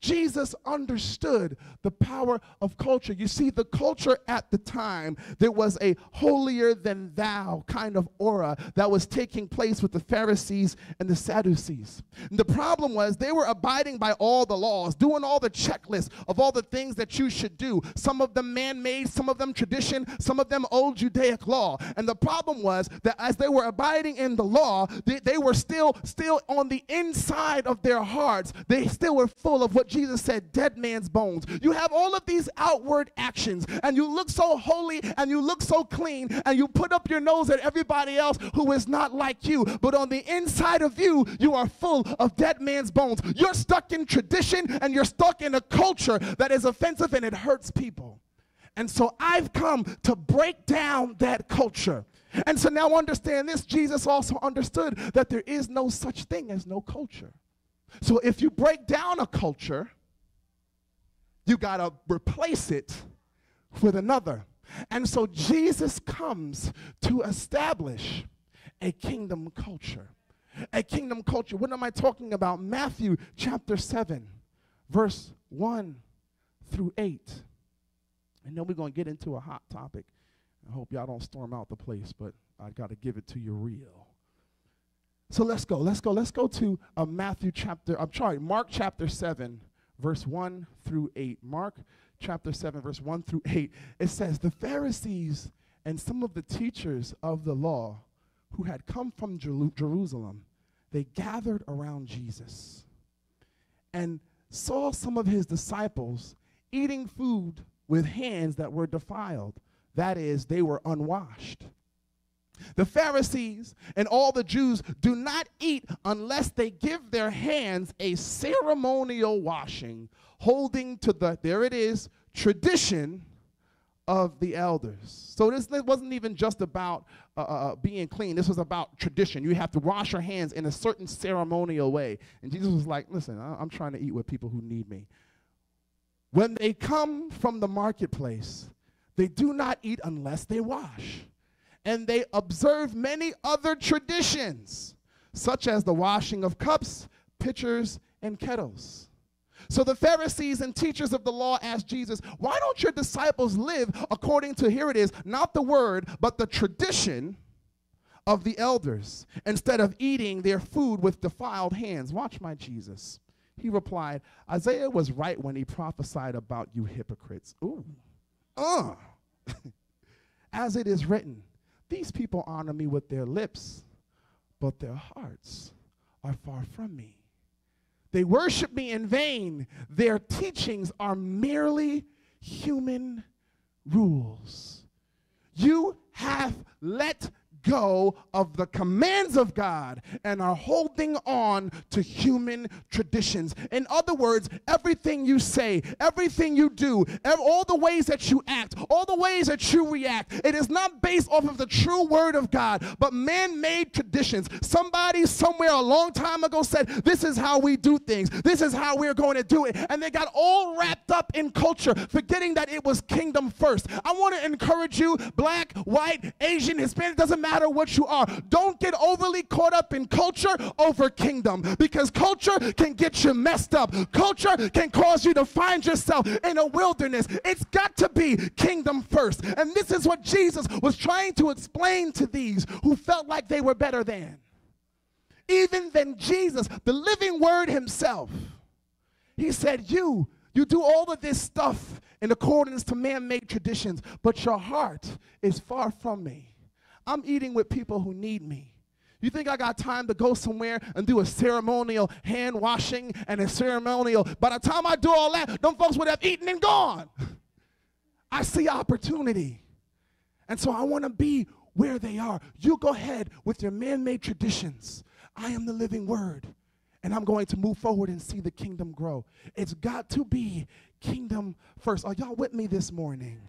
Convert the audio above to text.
Jesus understood the power of culture. You see, the culture at the time, there was a holier than thou kind of aura that was taking place with the Pharisees and the Sadducees. And the problem was they were abiding by all the laws, doing all the checklists of all the things that you should do. Some of them man-made, some of them tradition, some of them old Judaic law. And the problem was that as they were abiding in the law, they were still on the inside of their hearts. They still were full of what Jesus said, dead man's bones. You have all of these outward actions, and you look so holy, and you look so clean, and you put up your nose at everybody else who is not like you. But on the inside of you, you are full of dead man's bones. You're stuck in tradition, and you're stuck in a culture that is offensive, and it hurts people. And so I've come to break down that culture. And so now understand this, Jesus also understood that there is no such thing as no culture. So if you break down a culture, you got to replace it with another. And so Jesus comes to establish a kingdom culture. A kingdom culture. What am I talking about? Matthew chapter 7, verse 1 through 8. And then we're going to get into a hot topic. I hope y'all don't storm out the place, but I got to give it to you real. So let's go to Mark chapter 7, verse 1 through 8. Mark chapter 7, verse 1 through 8. It says, the Pharisees and some of the teachers of the law who had come from Jerusalem, they gathered around Jesus and saw some of his disciples eating food with hands that were defiled. That is, they were unwashed. The Pharisees and all the Jews do not eat unless they give their hands a ceremonial washing, holding to the, there it is, tradition of the elders. So this wasn't even just about being clean. This was about tradition. You have to wash your hands in a certain ceremonial way. And Jesus was like, listen, I'm trying to eat with people who need me. When they come from the marketplace, they do not eat unless they wash. And they observe many other traditions, such as the washing of cups, pitchers, and kettles. So the Pharisees and teachers of the law asked Jesus, why don't your disciples live according to, here it is, not the word, but the tradition of the elders, instead of eating their food with defiled hands? Watch my Jesus. He replied, Isaiah was right when he prophesied about you hypocrites. Ooh. As it is written, these people honor me with their lips, but their hearts are far from me. They worship me in vain. Their teachings are merely human rules. You have let go of the commands of God and are holding on to human traditions. In other words, everything you say, everything you do, all the ways that you act, all the ways that you react, it is not based off of the true word of God, but man-made traditions. Somebody somewhere a long time ago said, this is how we do things. This is how we're going to do it. And they got all wrapped up in culture, forgetting that it was kingdom first. I want to encourage you, black, white, Asian, Hispanic, doesn't matter what you are. Don't get overly caught up in culture over kingdom, because culture can get you messed up. Culture can cause you to find yourself in a wilderness. It's got to be kingdom first. And this is what Jesus was trying to explain to these who felt like they were better than. Even than Jesus, the living word himself. He said, you do all of this stuff in accordance to man-made traditions, but your heart is far from me. I'm eating with people who need me. You think I got time to go somewhere and do a ceremonial hand washing and a ceremonial? By the time I do all that, them folks would have eaten and gone. I see opportunity. And so I want to be where they are. You go ahead with your man-made traditions. I am the living word. And I'm going to move forward and see the kingdom grow. It's got to be kingdom first. Are y'all with me this morning?